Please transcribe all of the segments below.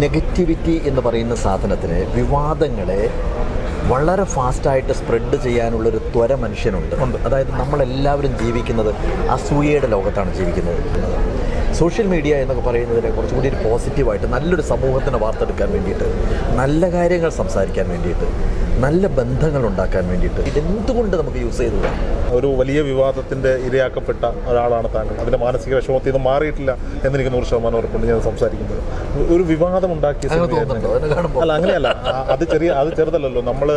Negativity എന്ന് പറയുന്ന സാധനത്തിന് വിവാദങ്ങളെ വളരെ ഫാസ്റ്റായിട്ട് സ്പ്രെഡ് ചെയ്യാനുള്ളൊരു ത്വര മനുഷ്യനുണ്ട്. അതായത് നമ്മളെല്ലാവരും ജീവിക്കുന്നത് അസൂയയുടെ ലോകത്താണ് ജീവിക്കുന്നത്. സോഷ്യൽ മീഡിയ എന്നൊക്കെ പറയുന്നതിനെ കുറച്ചുകൂടി ഒരു പോസിറ്റീവായിട്ട് നല്ലൊരു സമൂഹത്തിനെ വാർത്തെടുക്കാൻ വേണ്ടിയിട്ട്, നല്ല കാര്യങ്ങൾ സംസാരിക്കാൻ വേണ്ടിയിട്ട്, നല്ല ബന്ധങ്ങൾ ഉണ്ടാക്കാൻ വേണ്ടിയിട്ട് ഇതെന്തുകൊണ്ട് നമുക്ക് യൂസ് ചെയ്തതാണ്. ഒരു വലിയ വിവാദത്തിൻ്റെ ഇരയാക്കപ്പെട്ട ഒരാളാണ് താങ്കൾ. അതിൻ്റെ മാനസിക വിഷമത്തിൽ നിന്ന് മാറിയിട്ടില്ല എന്നെനിക്ക് 100% ഉറപ്പുണ്ട്. ഞാൻ സംസാരിക്കുന്നത് ഒരു വിവാദം ഉണ്ടാക്കിയ അല്ല, അങ്ങനെയല്ല, അത് ചെറുതല്ലല്ലോ. നമ്മൾ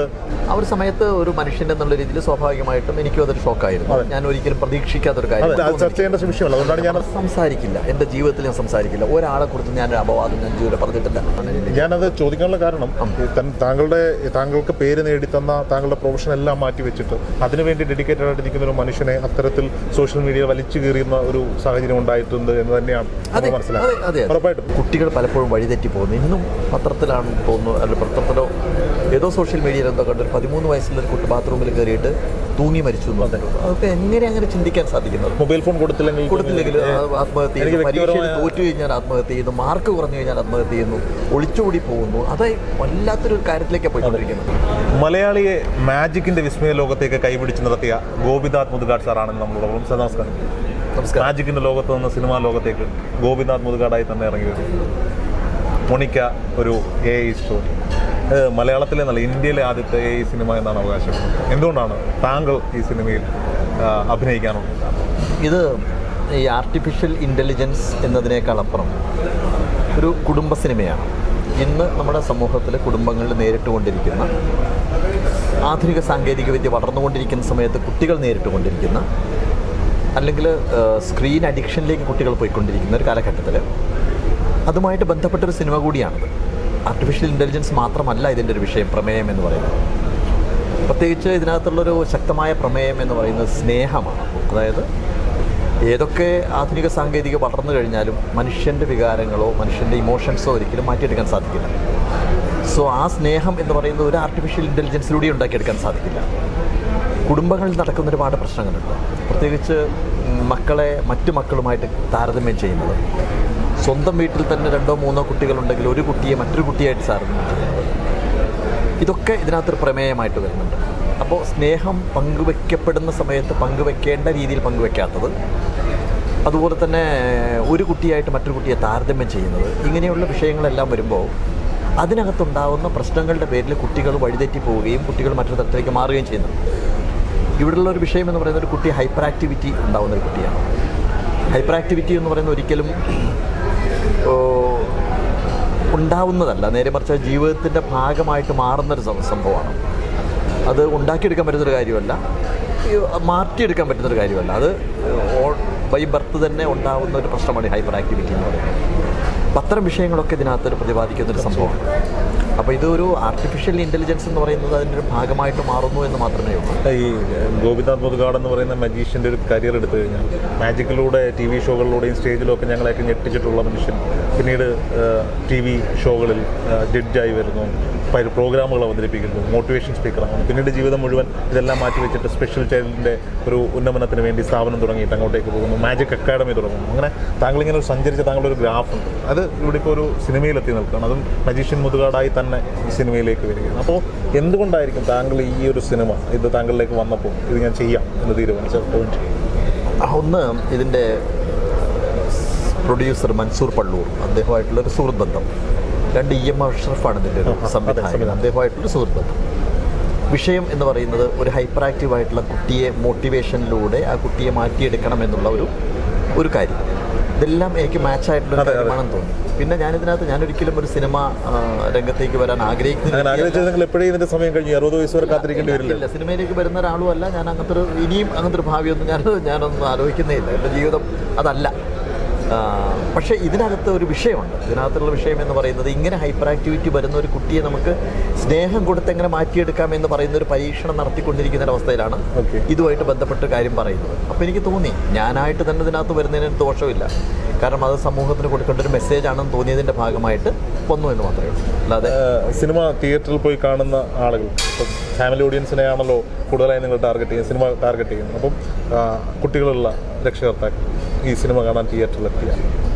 ആ ഒരു സമയത്ത് ഒരു മനുഷ്യൻ എന്നുള്ള രീതിയിൽ സ്വാഭാവികമായിട്ടും എനിക്കും അതൊരു ഷോക്കായിരുന്നു. ഞാൻ ഒരിക്കലും പ്രതീക്ഷിക്കാത്തൊരു കാര്യം. ചർച്ച ചെയ്യേണ്ട വിഷയമല്ല, അതുകൊണ്ടാണ് ഞാൻ സംസാരിക്കില്ല. എൻ്റെ ജീവിതത്തിൽ ഞാൻ സംസാരിക്കില്ല. ഒരാളെ കുറിച്ച് ഞാനൊരു അപവാദം ഞാൻ ജീവിതം പറഞ്ഞിട്ടില്ല. ഞാനത് ചോദിക്കാനുള്ള കാരണം താങ്കൾക്ക് പേര് നേടിത്തന്ന താങ്കളുടെ പ്രൊഫഷൻ എല്ലാം മാറ്റി വെച്ചിട്ട് അതിനുവേണ്ടി ഡെഡിക്കേറ്റഡ് ആയിട്ട് നിൽക്കുന്ന ഒരു മനുഷ്യനെ അത്തരത്തിൽ സോഷ്യൽ മീഡിയ വലിച്ചു കീറിയുന്ന ഒരു സാഹചര്യം ഉണ്ടായിട്ടുണ്ട് എന്ന് തന്നെയാണ് മനസ്സിലാക്കുന്നത്. ഉറപ്പായിട്ടും കുട്ടികൾ പലപ്പോഴും വഴിതെറ്റി പോകുന്നു. ഇന്നും പത്രത്തിലാണെന്ന് തോന്നുന്നു, അല്ലെങ്കിൽ പത്രത്തിലോ ഏതോ സോഷ്യൽ മീഡിയയിൽ എന്തോ കണ്ടു 13 വയസ്സുള്ള ഒരു കുട്ടി ബാത്റൂമിൽ കയറിയിട്ട് തൂങ്ങി മരിച്ചു എന്ന് പറഞ്ഞു. അതൊക്കെ എങ്ങനെ അങ്ങനെ ചിന്തിക്കാൻ സാധിക്കുന്നത്? മൊബൈൽ ഫോൺ കൊടുത്തില്ലെങ്കിൽ ആത്മഹത്യ ചെയ്യുന്നു, പരീക്ഷയിൽ തോറ്റു കഴിഞ്ഞാൽ ആത്മഹത്യ ചെയ്യുന്നു, മാർക്ക് കുറഞ്ഞു കഴിഞ്ഞാൽ ആത്മഹത്യ ചെയ്യുന്നു, ഒളിച്ചോടി പോകുന്നു. അത് വല്ലാത്തൊരു കാര്യത്തിലേക്കാണ് പോയിക്കൊണ്ടിരിക്കുന്നത്. മലയാളിയെ മാജിക്കിന്റെ വിസ്മയ ലോകത്തേക്ക് കൈപിടിച്ച് നടത്തിയ ഗോപിനാഥ് മുതുകാട് സാറാണെന്ന് നമ്മളോട്. സാർ നമസ്കാരം. മാജിക്കിന്റെ ലോകത്ത് നിന്ന് സിനിമാ ലോകത്തേക്ക് ഗോപിനാഥ് മുതുകാടായി തന്നെ ഇറങ്ങി വരും. മൊണിക്ക ഒരു AI സ്റ്റോറി, മലയാളത്തിലെ നല്ല ഇന്ത്യയിലെ ആദ്യത്തെ AI സിനിമ എന്നാണ് അവകാശപ്പെടുന്നത്. എന്തുകൊണ്ടാണ് താങ്കൾ ഈ സിനിമയിൽ അഭിനയിക്കാനുള്ളത്? ഇത് ഈ ആർട്ടിഫിഷ്യൽ ഇൻ്റലിജൻസ് എന്നതിനേക്കാളപ്പുറം ഒരു കുടുംബ സിനിമയാണ്. ഇന്ന് നമ്മുടെ സമൂഹത്തിൽ കുടുംബങ്ങളിൽ നേരിട്ടുകൊണ്ടിരിക്കുന്ന, ആധുനിക സാങ്കേതികവിദ്യ വളർന്നുകൊണ്ടിരിക്കുന്ന സമയത്ത് കുട്ടികൾ നേരിട്ടുകൊണ്ടിരിക്കുന്ന, അല്ലെങ്കിൽ സ്ക്രീൻ അഡിക്ഷനിലേക്ക് കുട്ടികൾ പോയിക്കൊണ്ടിരിക്കുന്ന ഒരു കാലഘട്ടത്തിൽ അതുമായിട്ട് ബന്ധപ്പെട്ടൊരു സിനിമ കൂടിയാണിത്. ആർട്ടിഫിഷ്യൽ ഇൻ്റലിജൻസ് മാത്രമല്ല ഇതിൻ്റെ ഒരു വിഷയം, പ്രമേയം എന്ന് പറയുന്നത്. പ്രത്യേകിച്ച് ഇതിനകത്തുള്ളൊരു ശക്തമായ പ്രമേയം എന്ന് പറയുന്നത് സ്നേഹമാണ്. അതായത് ഏതൊക്കെ ആധുനിക സാങ്കേതിക വളർന്നു കഴിഞ്ഞാലും മനുഷ്യൻ്റെ വികാരങ്ങളോ മനുഷ്യൻ്റെ ഇമോഷൻസോ ഒരിക്കലും മാറ്റിയെടുക്കാൻ സാധിക്കില്ല. സോ ആ സ്നേഹം എന്ന് പറയുന്നത് ഒരു ആർട്ടിഫിഷ്യൽ ഇൻ്റലിജൻസിലൂടെ ഉണ്ടാക്കിയെടുക്കാൻ സാധിക്കില്ല. കുടുംബങ്ങളിൽ നടക്കുന്ന ഒരുപാട് പ്രശ്നങ്ങളുണ്ട്. പ്രത്യേകിച്ച് മക്കളെ മറ്റു മക്കളുമായിട്ട് താരതമ്യം ചെയ്യുന്നത്, സ്വന്തം വീട്ടിൽ തന്നെ 2-3 കുട്ടികളുണ്ടെങ്കിൽ ഒരു കുട്ടിയെ മറ്റൊരു കുട്ടിയായിട്ട് താരതമ്യം ചെയ്യുന്നത്, ഇതൊക്കെ ഇതിനകത്തൊരു പ്രമേയമായിട്ട് വരുന്നുണ്ട്. അപ്പോൾ സ്നേഹം പങ്കുവെക്കപ്പെടുന്ന സമയത്ത് പങ്കുവെക്കേണ്ട രീതിയിൽ പങ്കുവെക്കാത്തത്, അതുപോലെ തന്നെ ഒരു കുട്ടിയായിട്ട് മറ്റൊരു കുട്ടിയെ താരതമ്യം ചെയ്യുന്നത്, ഇങ്ങനെയുള്ള വിഷയങ്ങളെല്ലാം വരുമ്പോൾ അതിനകത്തുണ്ടാകുന്ന പ്രശ്നങ്ങളുടെ പേരിൽ കുട്ടികൾ വഴിതെറ്റി പോവുകയും കുട്ടികൾ മറ്റൊരു തരത്തിലേക്ക് മാറുകയും ചെയ്യുന്നു. ഇവിടെയുള്ള ഒരു വിഷയം എന്ന് പറയുന്നത് ഒരു കുട്ടി ഹൈപ്പർ ആക്ടിവിറ്റി ഉണ്ടാകുന്ന ഒരു കുട്ടിയാണ്. ഹൈപ്പർ ആക്ടിവിറ്റി എന്ന് പറയുന്നത് ഒരിക്കലും ഉണ്ടാവുന്നതല്ല, നേരെ മറിച്ച് ജീവിതത്തിൻ്റെ ഭാഗമായിട്ട് മാറുന്നൊരു സംഭവമാണ്. അത് ഉണ്ടാക്കിയെടുക്കാൻ പറ്റുന്നൊരു കാര്യമല്ല, മാറ്റിയെടുക്കാൻ പറ്റുന്നൊരു കാര്യമല്ല. അത് ബൈ ബർത്ത് തന്നെ ഉണ്ടാകുന്ന ഒരു പ്രശ്നമാണ് ഹൈപ്പർ ആക്ടിവിറ്റി എന്ന് പറയുന്നത്. അപ്പം അത്തരം വിഷയങ്ങളൊക്കെ ഇതിനകത്തൊരു പ്രതിപാദിക്കുന്നൊരു സംഭവമാണ്. അപ്പോൾ ഇതൊരു ആർട്ടിഫിഷ്യൽ ഇൻ്റലിജൻസ് എന്ന് പറയുന്നത് അതിൻ്റെ ഒരു ഭാഗമായിട്ട് മാറുന്നു എന്ന് മാത്രമേ ഉള്ളൂ. ഈ ഗോപിനാഥ് മുതുകാട് എന്ന് പറയുന്ന മജീഷ്യൻ്റെ ഒരു കരിയർ എടുത്തു കഴിഞ്ഞാൽ മാജിക്കിലൂടെ TV ഷോകളിലൂടെയും സ്റ്റേജിലൊക്കെ ഞങ്ങളെയൊക്കെ ഞെട്ടിച്ചിട്ടുള്ള മനുഷ്യൻ പിന്നീട് TV ഷോകളിൽ ജഡ്ജായി വരുന്നു, പ്രോഗ്രാമുകൾ അവതരിപ്പിക്കുന്നു, മോട്ടിവേഷൻ സ്പീക്കറാണ്. പിന്നീട് ജീവിതം മുഴുവൻ ഇതെല്ലാം മാറ്റിവെച്ചിട്ട് സ്പെഷ്യൽ ചൈൽഡിൻ്റെ ഒരു ഉന്നമനത്തിന് വേണ്ടി സ്ഥാപനം തുടങ്ങിയിട്ട് അങ്ങോട്ടേക്ക് പോകുന്നു, മാജിക് അക്കാഡമി തുടങ്ങുന്നു. അങ്ങനെ താങ്കളിങ്ങനെ ഒരു സഞ്ചരിച്ച താങ്കളുടെ ഒരു ഗ്രാഫുണ്ട്. അത് ഇവിടെ ഇപ്പോൾ ഒരു സിനിമയിലെത്തി നിൽക്കുകയാണ്. അതും മജീഷ്യൻ മുതുകാടായി തന്നെ ഈ സിനിമയിലേക്ക് വരികയാണ്. അപ്പോൾ എന്തുകൊണ്ടായിരിക്കും താങ്കൾ ഈ ഒരു സിനിമ ഇത് താങ്കളിലേക്ക് വന്നപ്പോൾ ഇത് ഞാൻ ചെയ്യാം എന്ന് തീരുമാനിച്ച പോയിന്റ്? ഒന്ന്, ഇതിൻ്റെ പ്രൊഡ്യൂസർ മൻസൂർ പള്ളൂർ, അദ്ദേഹമായിട്ടുള്ളൊരു സുഹൃത്ത് ബന്ധം. 2 EM അഷ്റഫാണ് ഇതിൻ്റെ ഒരു സംവിധായകൻ, അദ്ദേഹമായിട്ടുള്ള സുഹൃത്ത് ബന്ധം. വിഷയം എന്ന് പറയുന്നത് ഒരു ഹൈപ്പർ ആക്റ്റീവായിട്ടുള്ള കുട്ടിയെ മോട്ടിവേഷനിലൂടെ ആ കുട്ടിയെ മാറ്റിയെടുക്കണം എന്നുള്ള ഒരു കാര്യം. ഇതെല്ലാം എനിക്ക് മാച്ചായിട്ടുള്ള കാര്യമാണെന്ന് തോന്നി. പിന്നെ ഞാനൊരിക്കലും ഒരു സിനിമ രംഗത്തേക്ക് വരാൻ ആഗ്രഹിക്കുന്നില്ല. സിനിമയിലേക്ക് വരുന്ന ഒരാളും അല്ല ഞാൻ. ഇനിയും അങ്ങനത്തെ ഒരു ഭാവിയൊന്നും ഞാനൊന്നും ആലോചിക്കുന്നേ ഇല്ല. എൻ്റെ ജീവിതം അതല്ല. പക്ഷേ ഇതിനകത്ത് ഒരു വിഷയമുണ്ട്. ഇതിനകത്തുള്ള വിഷയം എന്ന് പറയുന്നത് ഇങ്ങനെ ഹൈപ്പർ ആക്ടിവിറ്റി വരുന്ന ഒരു കുട്ടിയെ നമുക്ക് സ്നേഹം കൊടുത്ത് എങ്ങനെ മാറ്റിയെടുക്കാം എന്ന് പറയുന്ന ഒരു പരീക്ഷണം നടത്തിക്കൊണ്ടിരിക്കുന്ന ഒരവസ്ഥയിലാണ് ഇതുമായിട്ട് ബന്ധപ്പെട്ട കാര്യം പറയുന്നത്. അപ്പോൾ എനിക്ക് തോന്നി ഞാനായിട്ട് തന്നെ ഇതിനകത്ത് വരുന്നതിന് ദോഷമില്ല. കാരണം അത് സമൂഹത്തിന് കൊടുക്കേണ്ട ഒരു മെസ്സേജ് ആണെന്ന് തോന്നിയതിൻ്റെ ഭാഗമായിട്ട് വന്നു എന്ന് മാത്രമേ ഉള്ളൂ. അല്ലാതെ സിനിമ തിയേറ്ററിൽ പോയി കാണുന്ന ആളുകൾ, ഇപ്പം ഫാമിലി ഓഡിയൻസിനെയാണല്ലോ കൂടുതലായി നിങ്ങൾ സിനിമ ടാർഗറ്റ് ചെയ്യുന്നത്. അപ്പം കുട്ടികളുള്ള രക്ഷകർത്താക്കൾ ഈ സിനിമ കാണാൻ തിയേറ്ററിലെത്തിയ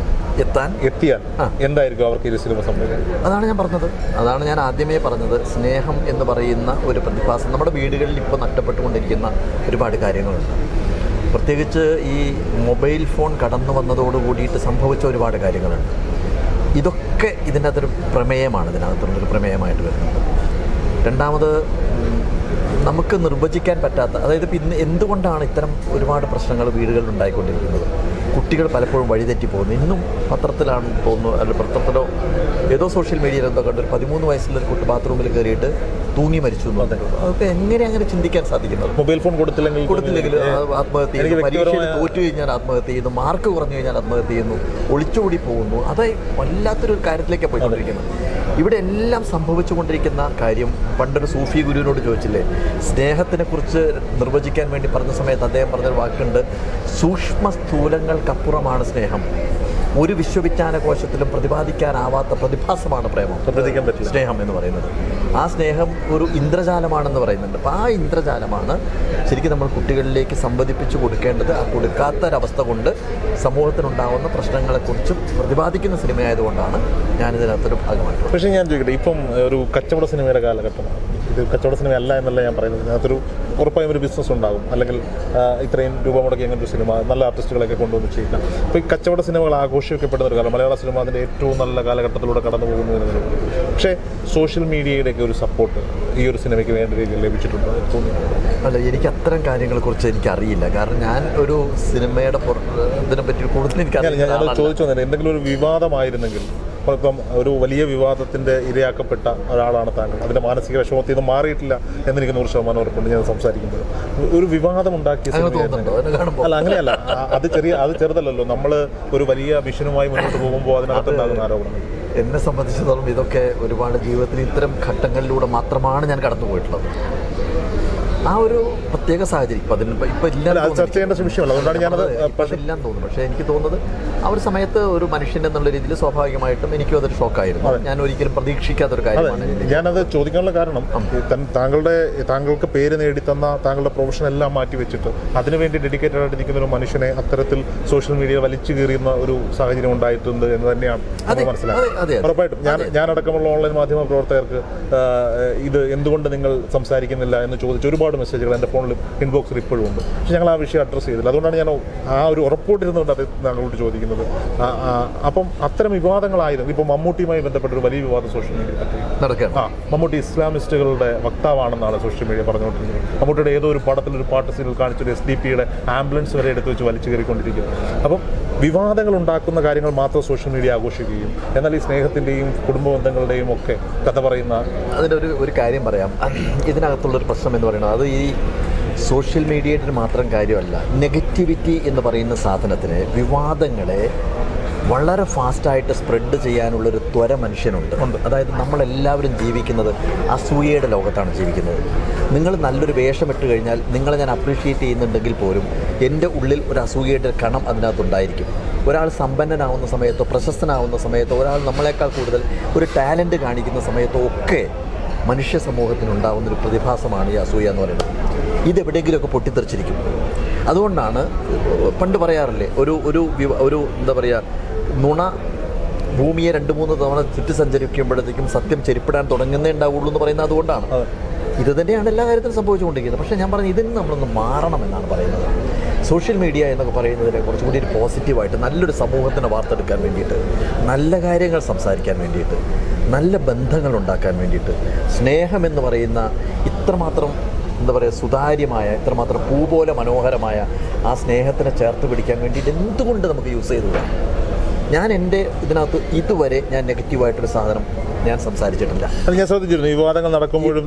എത്തിയാൽ എന്തായിരിക്കും അവർക്ക് ഈ സിനിമ സംഭവിക്കുന്നത്? അതാണ് ഞാൻ പറഞ്ഞത്. അതാണ് ഞാൻ ആദ്യമേ പറഞ്ഞത്. സ്നേഹം എന്ന് പറയുന്ന ഒരു പ്രതിഭാസം നമ്മുടെ വീടുകളിൽ ഇപ്പോൾ നഷ്ടപ്പെട്ടുകൊണ്ടിരിക്കുന്ന ഒരുപാട് കാര്യങ്ങളുണ്ട്. പ്രത്യേകിച്ച് ഈ മൊബൈൽ ഫോൺ കടന്നു വന്നതോട് കൂടിയിട്ട് സംഭവിച്ച ഒരുപാട് കാര്യങ്ങളുണ്ട്. ഇതൊക്കെ ഇതിൻ്റെ അകത്തൊരു പ്രമേയമാണ്, ഇതിനകത്തുള്ളൊരു പ്രമേയമായിട്ട് വരുന്നത്. രണ്ടാമത് നമുക്ക് നിർവചിക്കാൻ പറ്റാത്ത, അതായത് ഇന്ന് എന്തുകൊണ്ടാണ് ഇത്തരം ഒരുപാട് പ്രശ്നങ്ങൾ വീടുകളിൽ ഉണ്ടായിക്കൊണ്ടിരിക്കുന്നത്? കുട്ടികൾ പലപ്പോഴും വഴിതെറ്റി പോകുന്നു. ഇന്നും പത്രത്തിലാണ് തോന്നുന്നു, അല്ലെങ്കിൽ പത്രത്തിലോ ഏതോ സോഷ്യൽ മീഡിയയിലോ എന്തോ കണ്ടൊരു 13 വയസ്സുള്ളൊരു കുട്ടി ബാത്റൂമിൽ കയറിയിട്ട് തൂങ്ങി മരിച്ചു എന്ന് പറഞ്ഞു. അതൊക്കെ എങ്ങനെ അങ്ങനെ ചിന്തിക്കാൻ സാധിക്കുന്നത്? മൊബൈൽ ഫോൺ കൊടുത്തില്ലെങ്കിൽ ആത്മഹത്യ ചെയ്യുന്നു, പരീക്ഷയിൽ തോറ്റു കഴിഞ്ഞാൽ ആത്മഹത്യ ചെയ്യുന്നു, മാർക്ക് കുറഞ്ഞു കഴിഞ്ഞാൽ ആത്മഹത്യ ചെയ്യുന്നു, ഒളിച്ചോടി പോകുന്നു. അത് വല്ലാത്തൊരു കാര്യത്തിലേക്കാണ് പോയിക്കൊണ്ടിരിക്കുന്നത്. ഇവിടെ എല്ലാം സംഭവിച്ചുകൊണ്ടിരിക്കുന്ന കാര്യം, പണ്ടൊരു സൂഫി ഗുരുവിനോട് ചോദിച്ചില്ലേ, സ്നേഹത്തിനെക്കുറിച്ച് നിർവചിക്കാൻ വേണ്ടി പറഞ്ഞ സമയത്ത് അദ്ദേഹം പറഞ്ഞൊരു വാക്കുണ്ട്, സൂക്ഷ്മ സ്ഥൂലങ്ങൾക്കപ്പുറമാണ് സ്നേഹം, ഒരു വിശ്വവിജ്ഞാനകോശത്തിലും പ്രതിപാദിക്കാനാവാത്ത പ്രതിഭാസമാണ് പ്രേമം, സ്നേഹം എന്ന് പറയുന്നത്. ആ സ്നേഹം ഒരു ഇന്ദ്രജാലമാണെന്ന് പറയുന്നുണ്ട്. അപ്പോൾ ആ ഇന്ദ്രജാലമാണ് ശരിക്കും നമ്മൾ കുട്ടികളിലേക്ക് സംവദിപ്പിച്ചു കൊടുക്കേണ്ടത്. ആ കൊടുക്കാത്തൊരവസ്ഥ കൊണ്ട് സമൂഹത്തിനുണ്ടാകുന്ന പ്രശ്നങ്ങളെക്കുറിച്ചും പ്രതിപാദിക്കുന്ന സിനിമയായതുകൊണ്ടാണ് ഞാനിതിനകത്തൊരു ഭാഗമായിട്ട്. പക്ഷേ ഞാൻ ചോദിക്കട്ടെ, ഇപ്പം ഒരു കച്ചവട സിനിമയുടെ കാലഘട്ടമാണ് ഇത്. കച്ചവട സിനിമ അല്ല എന്നല്ല ഞാൻ പറയുന്നത്. ഇതിനകത്തൊരു ഉറപ്പായും ഒരു ബിസിനസ് ഉണ്ടാകും, അല്ലെങ്കിൽ ഇത്രയും രൂപ മുടക്കി അങ്ങനെ ഒരു സിനിമ നല്ല ആർട്ടിസ്റ്റുകളൊക്കെ കൊണ്ടുവന്ന് ചെയ്യുക. അപ്പോൾ ഈ കച്ചവട സിനിമകൾ ആഘോഷിക്കപ്പെടുന്ന ഒരു കാലം, മലയാള സിനിമ അതിൻ്റെ ഏറ്റവും നല്ല കാലഘട്ടത്തിലൂടെ കടന്നു പോകുന്നതിന്. പക്ഷേ സോഷ്യൽ മീഡിയയുടെയൊക്കെ ഒരു സപ്പോർട്ട് ഈ ഒരു സിനിമയ്ക്ക് വേണ്ട രീതിയിൽ ലഭിച്ചിട്ടുണ്ടോ അല്ല, എനിക്ക് അത്തരം കാര്യങ്ങളെക്കുറിച്ച് എനിക്കറിയില്ല. കാരണം ഞാൻ ഒരു സിനിമയുടെ ഇതിനെപ്പറ്റി കൂടുതൽ എനിക്കറിയില്ല. ഞാൻ ചോദിച്ചു വന്നത്, എന്തെങ്കിലും ഒരു വിവാദമായിരുന്നെങ്കിൽ, ഇപ്പം ഒരു വലിയ വിവാദത്തിൻ്റെ ഇരയാക്കപ്പെട്ട ഒരാളാണ് താങ്കൾ, അതിൻ്റെ മാനസിക വിഷമത്തിൽ നിന്ന് മാറിയിട്ടില്ല എന്നെനിക്ക് 100% ഉറപ്പുണ്ട് ഞാൻ സംസാരിക്കുന്നത്. ഒരു വിവാദം ഉണ്ടാക്കിയ അല്ല, അങ്ങനെയല്ല, അത് ചെറുതല്ലല്ലോ. നമ്മൾ ഒരു വലിയ വിഷനുമായി മുന്നോട്ട് പോകുമ്പോൾ അതിനകത്തുണ്ടാകുന്ന ആരോപണം. എന്നെ സംബന്ധിച്ചിടത്തോളം ഇതൊക്കെ ഒരുപാട് ജീവിതത്തിൽ ഇത്തരം ഘട്ടങ്ങളിലൂടെ മാത്രമാണ് ഞാൻ കടന്നു പോയിട്ടുള്ളത്. ആ ഒരു പ്രത്യേക സാഹചര്യം ഇപ്പം ചർച്ച ചെയ്യേണ്ട വിഷയമല്ല, അതുകൊണ്ടാണ് ഞാനത് ഇല്ലാന്ന് തോന്നുന്നു. പക്ഷേ എനിക്ക് തോന്നുന്നത് ആ ഒരു സമയത്ത് ഒരു മനുഷ്യൻ എന്നുള്ള രീതിയിൽ സ്വാഭാവികമായിട്ടും എനിക്കും അതൊരു ഷോക്കായിരുന്നു. ഞാൻ ഒരിക്കലും പ്രതീക്ഷിക്കാത്തൊരു കാര്യമാണ്. ഞാനത് ചോദിക്കാനുള്ള കാരണം, താങ്കൾക്ക് പേര് നേടിത്തന്ന താങ്കളുടെ പ്രൊഫഷൻ എല്ലാം മാറ്റി വെച്ചിട്ട് അതിനുവേണ്ടി ഡെഡിക്കേറ്റഡ് ആയിട്ട് നിൽക്കുന്ന ഒരു മനുഷ്യനെ അത്തരത്തിൽ സോഷ്യൽ മീഡിയ വലിച്ചു കീറിയുന്ന ഒരു സാഹചര്യം ഉണ്ടായിട്ടുണ്ട് എന്ന് തന്നെയാണ് മനസ്സിലാക്കുന്നത്. ഉറപ്പായിട്ടും ഞാനടക്കമുള്ള ഓൺലൈൻ മാധ്യമ പ്രവർത്തകർക്ക് ഇത് എന്തുകൊണ്ട് നിങ്ങൾ സംസാരിക്കുന്നില്ല എന്ന് ചോദിച്ച് ഒരുപാട് മെസ്സേജുകൾ എൻ്റെ ഫോണിൽ ഇൻബോക്സിൽ ഇപ്പോഴും ഉണ്ട്. പക്ഷേ ഞങ്ങൾ ആ വിഷയം അഡ്രസ്സ് ചെയ്തില്ല. അതുകൊണ്ടാണ് ഞാൻ ആ ഒരു ഉറപ്പോട്ടിരുന്നുകൊണ്ട് അത് താങ്കളോട് ചോദിക്കുന്നത്. അപ്പം അത്തരം വിവാദങ്ങളായിരുന്നു. ഇപ്പോൾ മമ്മൂട്ടിയുമായി ബന്ധപ്പെട്ട ഒരു വലിയ വിവാദം സോഷ്യൽ മീഡിയ നടക്കുക. മമ്മൂട്ടി ഇസ്ലാമിസ്റ്റുകളുടെ വക്താവാണെന്നാണ് സോഷ്യൽ മീഡിയ പറഞ്ഞുകൊണ്ടിരിക്കുന്നത്. മമ്മൂട്ടിയുടെ ഏതോ ഒരു പടത്തിലൊരു പാട്ട് സീനിൽ കാണിച്ചൊരു SDP-യുടെ ആംബുലൻസ് വരെ എടുത്ത് വെച്ച് വലിച്ചു കയറിക്കൊണ്ടിരിക്കുന്നത്. അപ്പം വിവാദങ്ങൾ ഉണ്ടാക്കുന്ന കാര്യങ്ങൾ മാത്രം സോഷ്യൽ മീഡിയ ആഘോഷിക്കുകയും, എന്നാൽ ഈ സ്നേഹത്തിൻ്റെയും കുടുംബ ബന്ധങ്ങളുടെയും ഒക്കെ കഥ പറയുന്ന അതിൻ്റെ ഒരു കാര്യം പറയാം. ഇതിനകത്തുള്ളൊരു പ്രശ്നം എന്ന് പറയുന്നത് അത് ഈ സോഷ്യൽ മീഡിയയുടെ മാത്രം കാര്യമല്ല. നെഗറ്റിവിറ്റി എന്ന് പറയുന്ന സാധനത്തിന്, വിവാദങ്ങളെ വളരെ ഫാസ്റ്റായിട്ട് സ്പ്രെഡ് ചെയ്യാനുള്ളൊരു ത്വര മനുഷ്യനുണ്ട്. അതായത് നമ്മളെല്ലാവരും ജീവിക്കുന്നത് അസൂയയുടെ ലോകത്താണ് ജീവിക്കുന്നത്. നിങ്ങൾ നല്ലൊരു വേഷമിട്ട് കഴിഞ്ഞാൽ നിങ്ങളെ ഞാൻ അപ്രീഷിയേറ്റ് ചെയ്യുന്നുണ്ടെങ്കിൽ പോലും എൻ്റെ ഉള്ളിൽ ഒരു അസൂയയുടെ കണം അതിനകത്തുണ്ടായിരിക്കും. ഒരാൾ സമ്പന്നനാവുന്ന സമയത്തോ പ്രശസ്തനാവുന്ന സമയത്തോ ഒരാൾ നമ്മളെക്കാൾ കൂടുതൽ ഒരു ടാലൻറ്റ് കാണിക്കുന്ന സമയത്തോ ഒക്കെ മനുഷ്യ സമൂഹത്തിനുണ്ടാകുന്നൊരു പ്രതിഭാസമാണ് ഈ അസൂയ എന്ന് പറയുന്നത്. ഇതെവിടെയെങ്കിലുമൊക്കെ പൊട്ടിത്തെറിച്ചിരിക്കും. അതുകൊണ്ടാണ് പണ്ട് പറയാറില്ലേ, ഒരു എന്താ പറയുക, നുണ ഭൂമിയെ 2-3 തവണ ചുറ്റി സഞ്ചരിക്കുമ്പോഴത്തേക്കും സത്യം ചെരിപ്പിടാൻ തുടങ്ങുന്നേ ഉണ്ടാവുള്ളൂ എന്ന് പറയുന്നത് അതുകൊണ്ടാണ്. ഇത് തന്നെയാണ് എല്ലാ കാര്യത്തിലും സംഭവിച്ചുകൊണ്ടിരിക്കുന്നത്. പക്ഷേ ഞാൻ പറഞ്ഞത് ഇതിന് നമ്മളൊന്ന് മാറണമെന്നാണ് പറയുന്നത്. സോഷ്യൽ മീഡിയ എന്നൊക്കെ പറയുന്നതിനെ കുറച്ചുകൂടി ഒരു പോസിറ്റീവായിട്ട് നല്ലൊരു സമൂഹത്തിനെ വാർത്തെടുക്കാൻ വേണ്ടിയിട്ട്, നല്ല കാര്യങ്ങൾ സംസാരിക്കാൻ വേണ്ടിയിട്ട്, നല്ല ബന്ധങ്ങൾ ഉണ്ടാക്കാൻ വേണ്ടിയിട്ട്, സ്നേഹമെന്ന് പറയുന്ന ഇത്രമാത്രം എന്താ പറയുക സുതാര്യമായ, ഇത്രമാത്രം പൂ പോലെ മനോഹരമായ ആ സ്നേഹത്തിനെ ചേർത്ത് പിടിക്കാൻ വേണ്ടിയിട്ട് എന്തുകൊണ്ട് നമുക്ക് യൂസ് ചെയ്തുകൂടാ? ഞാൻ എൻ്റെ ഇതിനകത്ത് ഇതുവരെ ഞാൻ നെഗറ്റീവായിട്ടൊരു സാധനം ഞാൻ സംസാരിച്ചിട്ടില്ല. ഞാൻ ശ്രദ്ധിച്ചിരുന്നു വിവാദങ്ങൾ നടക്കുമ്പോഴും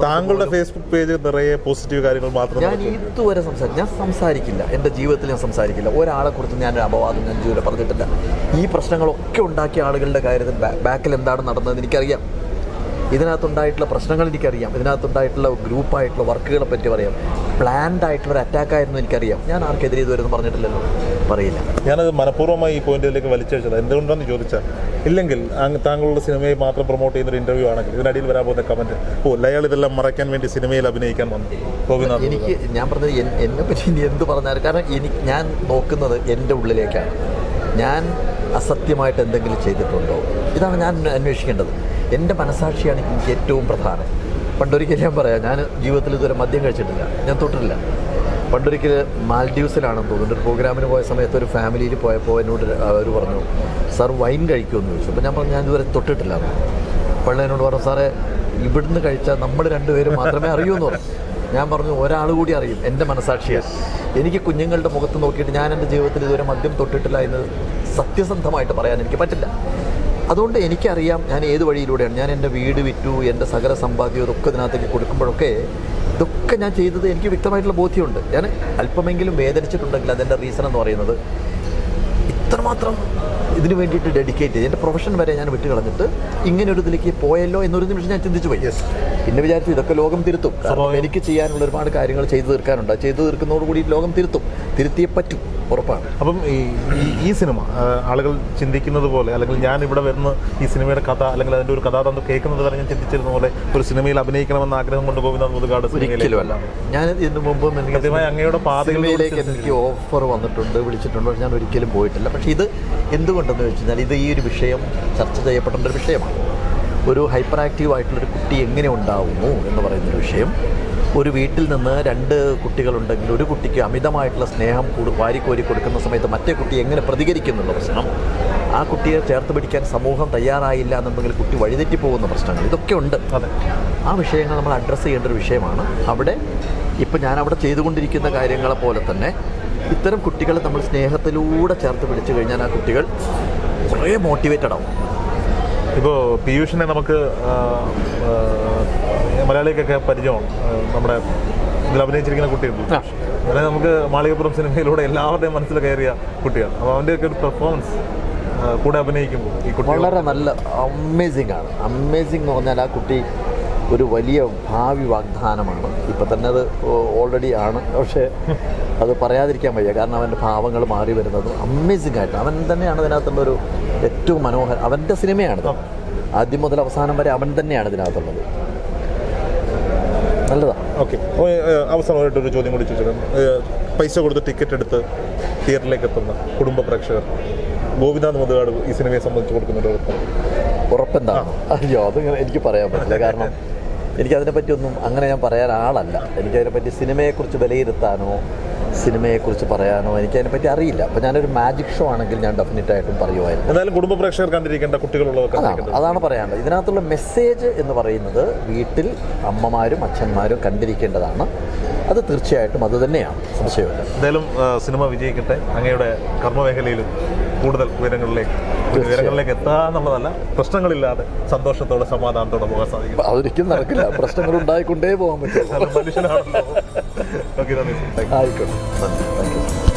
താങ്കളുടെ ഫേസ്ബുക്ക് പേജ് നിറയെ പോസിറ്റീവ് കാര്യങ്ങൾ മാത്രം. ഞാൻ ഇതുവരെ ഞാൻ സംസാരിക്കില്ല, എൻ്റെ ജീവിതത്തിൽ ഞാൻ സംസാരിക്കില്ല. ഒരാളെക്കുറിച്ച് ഞാനൊരു അപവാദം ഞാൻ ഇതുവരെ പറഞ്ഞിട്ടില്ല. ഈ പ്രശ്നങ്ങളൊക്കെ ഉണ്ടാക്കിയ ആളുകളുടെ കാര്യത്തിൽ ബാക്കിൽ എന്താണ് നടന്നതെന്ന് എനിക്കറിയാം. ഇതിനകത്തുണ്ടായിട്ടുള്ള പ്രശ്നങ്ങൾ എനിക്കറിയാം. ഇതിനകത്തുണ്ടായിട്ടുള്ള ഗ്രൂപ്പായിട്ടുള്ള വർക്കുകളെ പറ്റി പറയാം. പ്ലാൻഡ് ആയിട്ടുള്ള ഒരു അറ്റാക്കായിരുന്നു എനിക്കറിയാം. ഞാൻ ആർക്കെതിരെ ഇതുവരെയൊന്നും പറഞ്ഞിട്ടില്ലല്ലോ, പറയില്ല. ഞാനത് മനഃപൂർവ്വമായി ഈ പോയിന്റിലേക്ക് വലിച്ചഴിച്ചത് എന്തുകൊണ്ടാണെന്ന് ചോദിച്ചാൽ, ഇല്ലെങ്കിൽ താങ്കളുടെ സിനിമയെ മാത്രം പ്രൊമോട്ട് ചെയ്യുന്നൊരു ഇൻ്റർവ്യൂ ആണെങ്കിൽ ഇതിനടിയിൽ വരാൻ പോകുന്ന കമൻറ്റ്, അയാൾ ഇതെല്ലാം മറയ്ക്കാൻ വേണ്ടി സിനിമയിൽ അഭിനയിക്കാൻ വന്നു ഗോപിനാഥ്. എനിക്ക് ഞാൻ പറഞ്ഞത് എന്നെ പറ്റി ഇനി എന്ത് പറഞ്ഞാലും, കാരണം ഞാൻ നോക്കുന്നത് എൻ്റെ ഉള്ളിലേക്കാണ്. ഞാൻ അസത്യമായിട്ട് എന്തെങ്കിലും ചെയ്തിട്ടുണ്ടോ? ഇതാണ് ഞാൻ അന്വേഷിക്കേണ്ടത്. എൻ്റെ മനസാക്ഷിയാണ് എനിക്ക് ഏറ്റവും പ്രധാനം. പണ്ടൊരിക്കൽ ഞാൻ പറയാം, ഞാൻ ജീവിതത്തിൽ ഇതുവരെ മദ്യം കഴിച്ചിട്ടില്ല, ഞാൻ തൊട്ടിട്ടില്ല. പണ്ടൊരിക്കൽ മാൽഡീവ്സിലാണെന്ന് തോന്നുന്നു ഒരു പ്രോഗ്രാമിന് പോയ സമയത്ത് ഒരു ഫാമിലിയിൽ പോയപ്പോൾ എന്നോട് അവർ പറഞ്ഞു, സാർ വൈൻ കഴിക്കുമെന്ന് ചോദിച്ചു. അപ്പോൾ ഞാൻ പറഞ്ഞു ഞാൻ ഇതുവരെ തൊട്ടിട്ടില്ല. പള്ളി എന്നോട് പറഞ്ഞു, സാറേ ഇവിടുന്ന് കഴിച്ചാൽ നമ്മൾ രണ്ടുപേരും മാത്രമേ അറിയൂ എന്ന് പറഞ്ഞു. ഞാൻ പറഞ്ഞു ഒരാൾ കൂടി അറിയും, എൻ്റെ മനസാക്ഷിയാണ്. എനിക്ക് കുഞ്ഞുങ്ങളുടെ മുഖത്ത് നോക്കിയിട്ട് ഞാൻ എൻ്റെ ജീവിതത്തിൽ ഇതുവരെ മദ്യം തൊട്ടിട്ടില്ല എന്ന് സത്യസന്ധമായിട്ട് പറയാൻ എനിക്ക് പറ്റില്ല. അതുകൊണ്ട് എനിക്കറിയാം ഞാൻ ഏത് വഴിയിലൂടെയാണ്. ഞാൻ എൻ്റെ വീട് വിറ്റു, എൻ്റെ സകല സമ്പാദ്യം ഇതൊക്കെ ഇതിനകത്തേക്ക് കൊടുക്കുമ്പോഴൊക്കെ ഇതൊക്കെ ഞാൻ ചെയ്തത് എനിക്ക് വ്യക്തമായിട്ടുള്ള ബോധ്യമുണ്ട്. ഞാൻ അല്പമെങ്കിലും വേദനിച്ചിട്ടുണ്ടെങ്കിൽ അതിൻ്റെ റീസൺ എന്ന് പറയുന്നത് ഇത്രമാത്രം ഇതിന് വേണ്ടിയിട്ട് ഡെഡിക്കേറ്റ് ചെയ്ത് എൻ്റെ പ്രൊഫഷൻ വരെ ഞാൻ വിട്ട് കളഞ്ഞിട്ട് ഇങ്ങനെ ഒരു ഇതിലേക്ക് പോയല്ലോ എന്നൊരു നിമിഷം ഞാൻ ചിന്തിച്ചു പോയി. പിന്നെ വിചാരിച്ചു ഇതൊക്കെ ലോകം തിരുത്തും. കാരണം എനിക്ക് ചെയ്യാനുള്ള ഒരുപാട് കാര്യങ്ങൾ ചെയ്തു തീർക്കാനുണ്ട്. ചെയ്തു തീർക്കുന്നതോടുകൂടി ലോകം തിരുത്തിയേ പറ്റും, ഉറപ്പാണ്. അപ്പം ഈ സിനിമ ആളുകൾ ചിന്തിക്കുന്നത് പോലെ, അല്ലെങ്കിൽ ഞാൻ ഇവിടെ വരുന്ന ഈ സിനിമയുടെ കഥ അല്ലെങ്കിൽ അതിൻ്റെ ഒരു കഥാതന്ത്രം കേൾക്കുന്നത് വരെ ഞാൻ ചിന്തിച്ചിരുന്ന പോലെ ഒരു സിനിമയിൽ അഭിനയിക്കണമെന്ന ആഗ്രഹം കൊണ്ട് ഗോപിനാഥ് മുതുകാട് ഒരിക്കലുമല്ല. ഞാൻ ഇതിന് മുമ്പ് അങ്ങയുടെ പാതയിലേക്ക് എനിക്ക് ഓഫർ വന്നിട്ടുണ്ട്, വിളിച്ചിട്ടുണ്ട്, പക്ഷെ ഞാൻ ഒരിക്കലും പോയിട്ടില്ല. പക്ഷേ ഇത് എന്തുകൊണ്ടെന്ന് വെച്ച് കഴിഞ്ഞാൽ ഇത് ഈ ഒരു വിഷയം ചർച്ച ചെയ്യപ്പെടേണ്ട ഒരു വിഷയമാണ്. ഒരു ഹൈപ്പർ ആക്റ്റീവ് ആയിട്ടുള്ളൊരു കുട്ടി എങ്ങനെ ഉണ്ടാവുന്നു എന്ന് പറയുന്നൊരു വിഷയം. ഒരു വീട്ടിൽ നിന്ന് 2 കുട്ടികളുണ്ടെങ്കിൽ ഒരു കുട്ടിക്ക് അമിതമായിട്ടുള്ള സ്നേഹം വാരിക്കോരി കൊടുക്കുന്ന സമയത്ത് മറ്റേ കുട്ടി എങ്ങനെ പ്രതികരിക്കുന്നുള്ള പ്രശ്നം, ആ കുട്ടിയെ ചേർത്ത് പിടിക്കാൻ സമൂഹം തയ്യാറായില്ല എന്നുണ്ടെങ്കിൽ കുട്ടി വഴിതെറ്റിപ്പോകുന്ന പ്രശ്നങ്ങൾ, ഇതൊക്കെ ഉണ്ട്. ആ വിഷയങ്ങൾ നമ്മൾ അഡ്രസ്സ് ചെയ്യേണ്ട ഒരു വിഷയമാണ്. അവിടെ ഇപ്പം ഞാൻ അവിടെ ചെയ്തുകൊണ്ടിരിക്കുന്ന കാര്യങ്ങളെ പോലെ തന്നെ ഇത്തരം കുട്ടികളെ നമ്മൾ സ്നേഹത്തിലൂടെ ചേർത്ത് പിടിച്ചു കഴിഞ്ഞാൽ ആ കുട്ടികൾ കുറേ മോട്ടിവേറ്റഡ് ആവും. ഇപ്പോൾ പീയൂഷിനെ നമുക്ക് മലയാളിക്കൊക്കെ പരിചയമാണ്. നമ്മുടെ ഇതിൽ അഭിനയിച്ചിരിക്കുന്ന കുട്ടിയുണ്ട്. അതായത് നമുക്ക് മാളികപ്പുറം സിനിമയിലൂടെ എല്ലാവരുടെയും മനസ്സിൽ കയറിയ കുട്ടിയാണ്. അപ്പോൾ അവൻ്റെയൊക്കെ ഒരു പെർഫോമൻസ് കൂടെ അഭിനയിക്കുമ്പോൾ ഈ കുട്ടി വളരെ നല്ല അമേസിംഗ് ആണ്. അമേസിംഗ് എന്ന് പറഞ്ഞാൽ ആ കുട്ടി ഒരു വലിയ ഭാവി വാഗ്ദാനമാണ്. ഇപ്പം തന്നെ അത് ഓൾറെഡി ആണ്, പക്ഷേ അത് പറയാതിരിക്കാൻ വയ്യ. കാരണം അവൻ്റെ ഭാവങ്ങൾ മാറി വരുന്നത് അമേസിംഗ് ആയിട്ട് അവൻ തന്നെയാണ് ഇതിനകത്തുള്ളൊരു ഏറ്റവും മനോഹരം. അവൻ്റെ സിനിമയാണിത്. ആദ്യം മുതൽ അവസാനം വരെ അവൻ തന്നെയാണ് ഇതിനകത്തുള്ളത്. നല്ലതാണ്. ഓക്കെ, അവസാനമായിട്ടൊരു ചോദ്യം കൂടി ചോദിച്ചത്, പൈസ കൊടുത്ത് ടിക്കറ്റ് എടുത്ത് തിയേറ്ററിലേക്ക് എത്തുന്ന കുടുംബ പ്രേക്ഷകർ ഗോപിനാഥ് മുതുകാട് ഈ സിനിമയെ സംബന്ധിച്ച് കൊടുക്കുന്നുണ്ട് ഉറപ്പെന്താണ്? അയ്യോ, അത് എനിക്ക് പറയാൻ പറ്റില്ല. കാരണം എനിക്കതിനെപ്പറ്റി ഒന്നും അങ്ങനെ ഞാൻ പറയാൻ ആളല്ല. എനിക്കതിനെപ്പറ്റി സിനിമയെക്കുറിച്ച് വിലയിരുത്താനോ സിനിമയെക്കുറിച്ച് പറയാനോ എനിക്കതിനെപ്പറ്റി അറിയില്ല. അപ്പോൾ ഞാനൊരു മാജിക് ഷോ ആണെങ്കിൽ ഞാൻ ഡെഫിനറ്റായിട്ടും പറയുമായിരുന്നു. എന്തായാലും കുടുംബ പ്രേക്ഷകർ കണ്ടിരിക്കേണ്ട കുട്ടികളുള്ളതൊക്കെ അതാണ് പറയാനുള്ളത്. ഇതിനകത്തുള്ള മെസ്സേജ് എന്ന് പറയുന്നത് വീട്ടിൽ അമ്മമാരും അച്ഛന്മാരും കണ്ടിരിക്കേണ്ടതാണ്. അത് തീർച്ചയായിട്ടും അത് തന്നെയാണ്, സംശയമില്ല. എന്തായാലും സിനിമ വിജയിക്കട്ടെ. അങ്ങയുടെ കർമ്മമേഖലയിലും കൂടുതൽ ഉയരങ്ങളിലേക്ക് എത്താന്നുള്ളതല്ല, പ്രശ്നങ്ങളില്ലാതെ സന്തോഷത്തോടെ സമാധാനത്തോടെ പോകാൻ സാധിക്കും. അതൊരിക്കലും നടക്കില്ല. പ്രശ്നങ്ങൾ ഉണ്ടായിക്കൊണ്ടേ പോകാൻ പറ്റും. മനുഷ്യനാണല്ലോ. ആയിക്കോട്ടെ. Thank you.